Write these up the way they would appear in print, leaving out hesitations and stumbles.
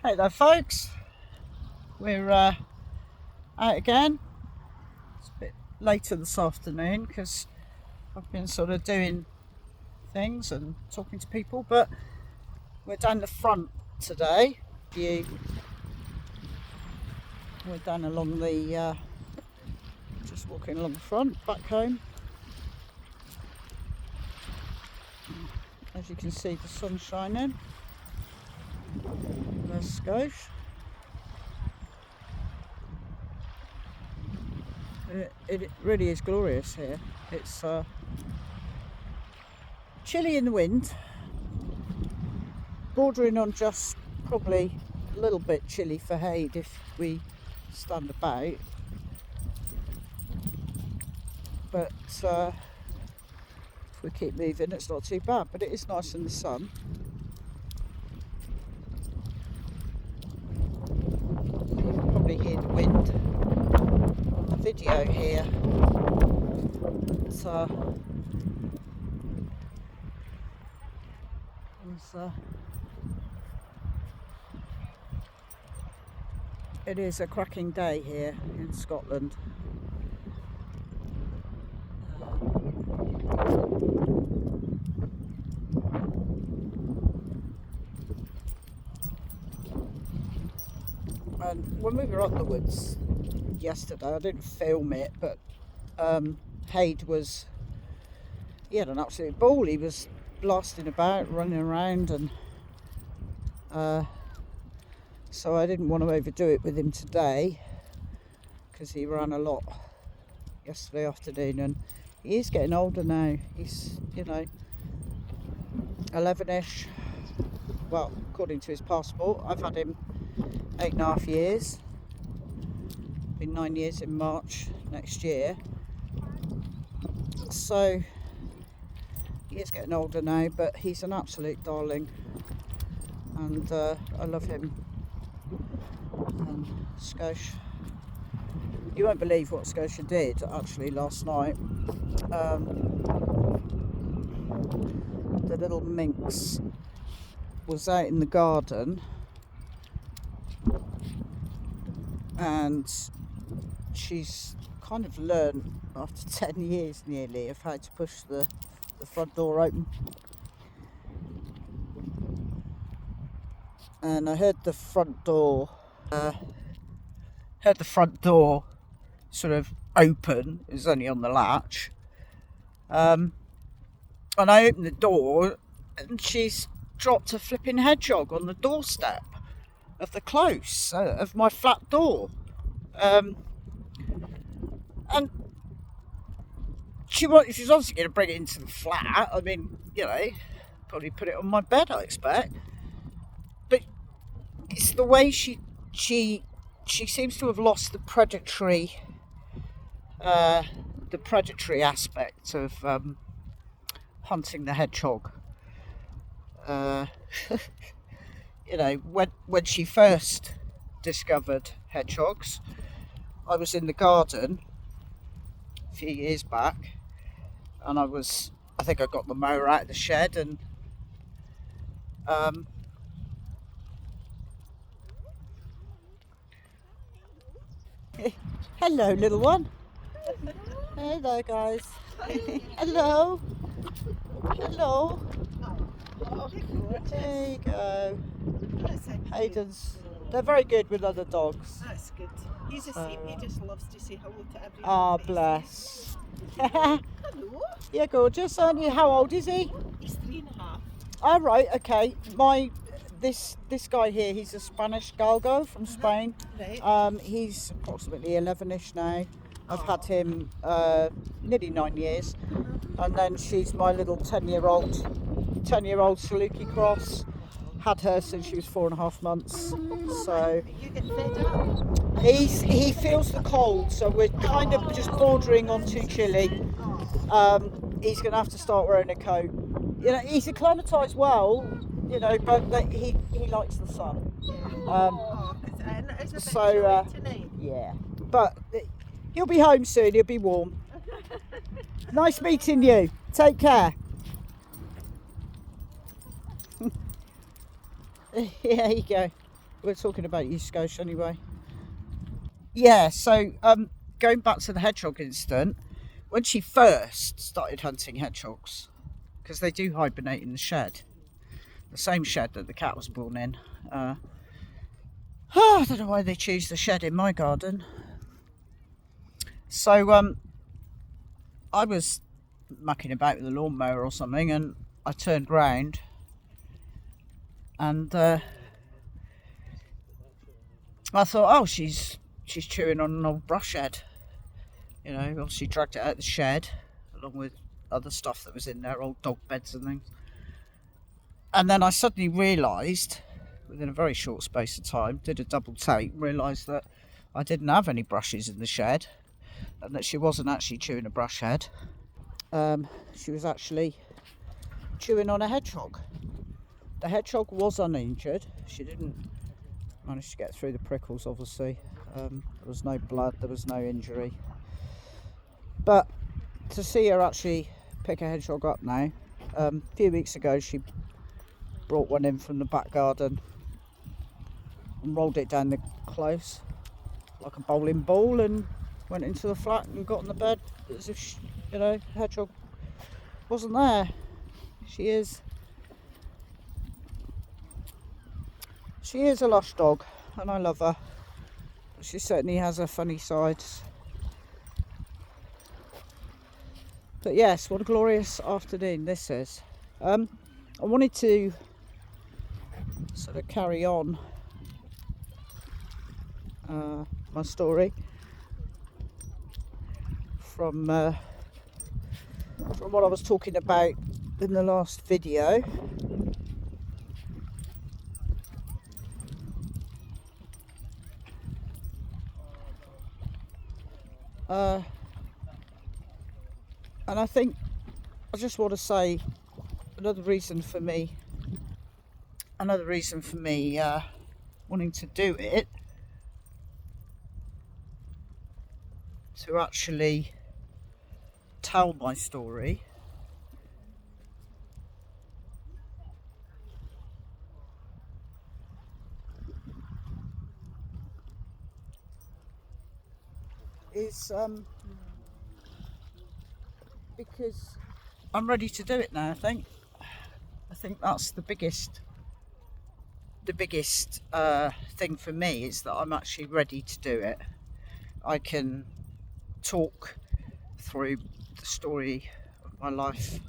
Hey there folks, we're out again. It's a bit later this afternoon because I've been sort of doing things and talking to people, but we're down the front today. We're down along the, just walking along the front, back home. As you can see, the sun's shining. There's Scosh. It really is glorious here. It's chilly in the wind, bordering on just probably a little bit chilly for Hayde if we stand about, but if we keep moving it's not too bad, but it is nice in the sun. You can probably hear the wind on the video here. It is a cracking day here in Scotland. And when we were up the woods yesterday, I didn't film it, but Hayde he had an absolute ball. He was blasting about, running around, and so I didn't want to overdo it with him today because he ran a lot yesterday afternoon, and he is getting older now. He's 11ish. Well, according to his passport. I've had him 8.5 years. Been 9 years in March next year. So he is getting older now, but he's an absolute darling, and I love him. And Scosh, you won't believe what Scotia did actually last night. The little minx was out in the garden, and she's kind of learned after 10 years nearly of how to push the front door open. And I heard the front door sort of open. It was only on the latch, and I opened the door and she's dropped a flipping hedgehog on the doorstep of the close of my flat door, and she's obviously going to bring it into the flat. I mean, probably put it on my bed, I expect. But it's the way she seems to have lost the predatory aspect of hunting the hedgehog. When she first discovered hedgehogs, I was in the garden a few years back, and I think I got the mower out of the shed, and hello, little one. Hello, guys. Hello. Hello. There you go. Hayden's. They're very good with other dogs. That's good. He's the same. He just loves to say hello to everyone. Ah, bless. Hello. Yeah, gorgeous, aren't you? How old is he? He's 3.5. Oh, right, okay. This guy here, he's a Spanish galgo from Spain. Right. He's approximately 11ish now. I've had him nearly 9 years, and then she's my little 10-year-old Saluki cross. Had her since she was 4.5 months. So You get fed up. he feels the cold, so we're kind of just bordering on too chilly. He's going to have to start wearing a coat. He's acclimatised well, but he likes the sun. Tonight. Yeah, but he'll be home soon. He'll be warm. Nice meeting you. Take care. There you go. we're talking about East Coast anyway. Yeah, so going back to the hedgehog incident, when she first started hunting hedgehogs, because they do hibernate in the shed, the same shed that the cat was born in. I don't know why they choose the shed in my garden. So I was mucking about with the lawnmower or something, and I turned round, and I thought, oh, she's chewing on an old brush head. You know, obviously dragged it out of the shed along with other stuff that was in there, old dog beds and things. And then I suddenly realised, within a very short space of time, did a double take, realised that I didn't have any brushes in the shed, and that she wasn't actually chewing a brush head. She was actually chewing on a hedgehog. The hedgehog was uninjured. She didn't manage to get through the prickles, obviously. There was no blood, there was no injury. But to see her actually pick a hedgehog up now, a few weeks ago she brought one in from the back garden and rolled it down the close like a bowling ball and went into the flat and got on the bed as if she, the hedgehog wasn't there. She is a lush dog and I love her. She certainly has her funny sides. But yes, what a glorious afternoon this is. I wanted to sort of carry on my story from what I was talking about in the last video. And I think I just want to say another reason for me wanting to do it, to actually tell my story, is because I'm ready to do it now. I think that's the biggest thing for me, is that I'm actually ready to do it. I can talk through the story of my life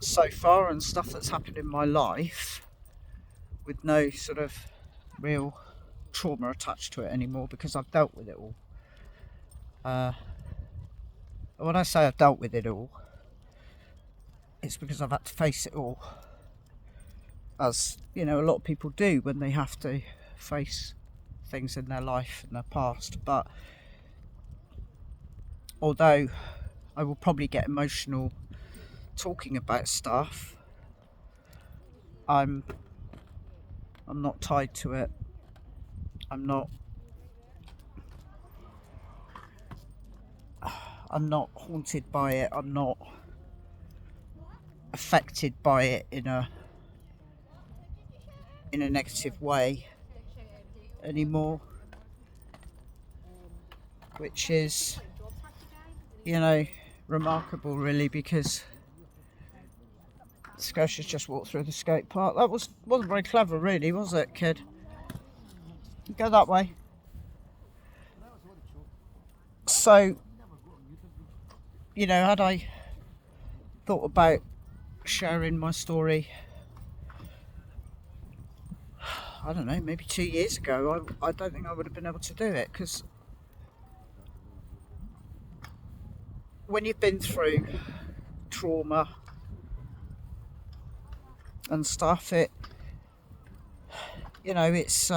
so far and stuff that's happened in my life with no sort of real trauma attached to it anymore, because I've dealt with it all. When I say I've dealt with it all, it's because I've had to face it all, as a lot of people do when they have to face things in their life and their past. But although I will probably get emotional talking about stuff, I'm not tied to it. I'm not haunted by it. I'm not affected by it in a negative way anymore, which is remarkable, really, because Scotia's just walked through the skate park. That wasn't very clever, really, was it, kid? Go that way. So, had I thought about sharing my story, I don't know, maybe 2 years ago, I don't think I would have been able to do it, because when you've been through trauma and stuff, it's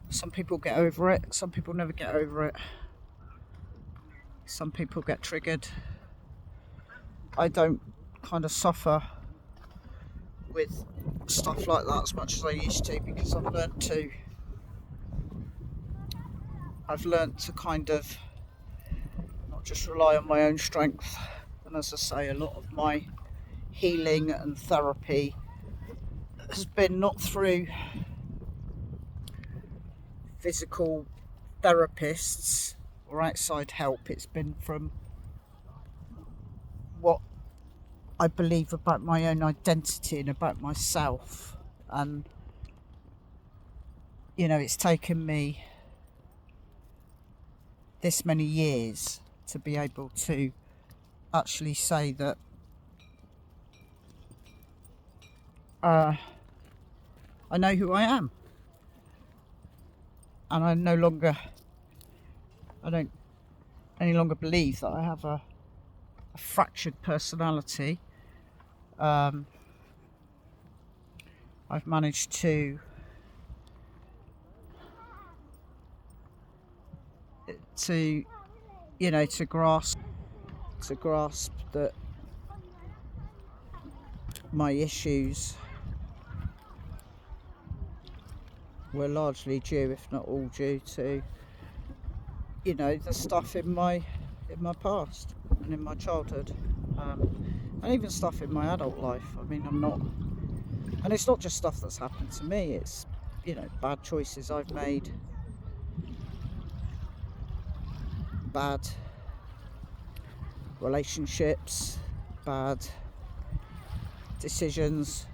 some people get over it, some people never get over it, some people get triggered. I don't kind of suffer with stuff like that as much as I used to, because I've learnt to kind of not just rely on my own strength. And as I say, a lot of my healing and therapy has been not through physical therapists or outside help. It's been from what I believe about my own identity and about myself. And, you know, it's taken me this many years to be able to actually say that I know who I am. And I don't any longer believe that I have a fractured personality. I've managed to grasp that my issues were largely due, if not all due, to, you know, the stuff in my past and in my childhood, and even stuff in my adult life. I mean, and it's not just stuff that's happened to me. It's, you know, bad choices I've made, bad relationships, bad decisions,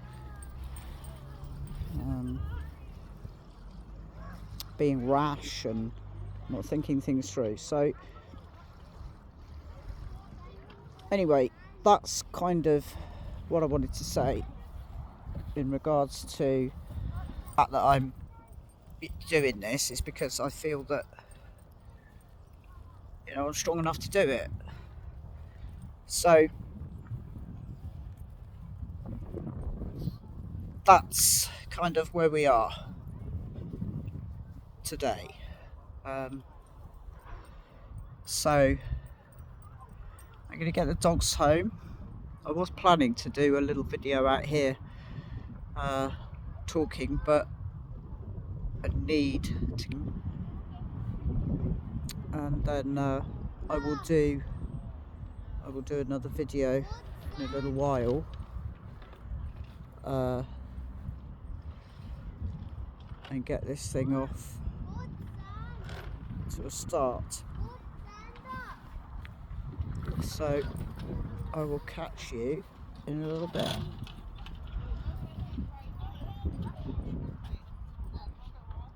being rash and not thinking things through. So anyway, that's kind of what I wanted to say in regards to the fact that I'm doing this, is because I feel that, you know, I'm strong enough to do it. So that's kind of where we are today. So I'm going to get the dogs home. I was planning to do a little video out here talking, but I need to, and then I will do another video in a little while, and get this thing off to a start. So I will catch you in a little bit.